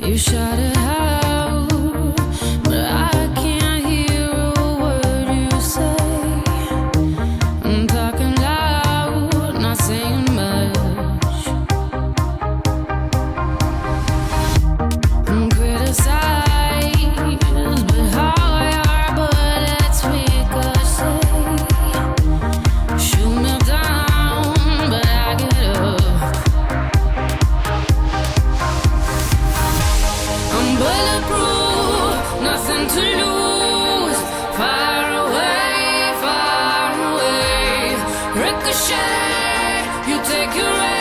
You shout it out, but I can't hear a word you say. I'm talking loud, not saying much. I'm criticized, but how your bullets ricochet. Shoot me down, but I get up. I'm bulletproof, nothing to lose. Far away, ricochet. You take your aim.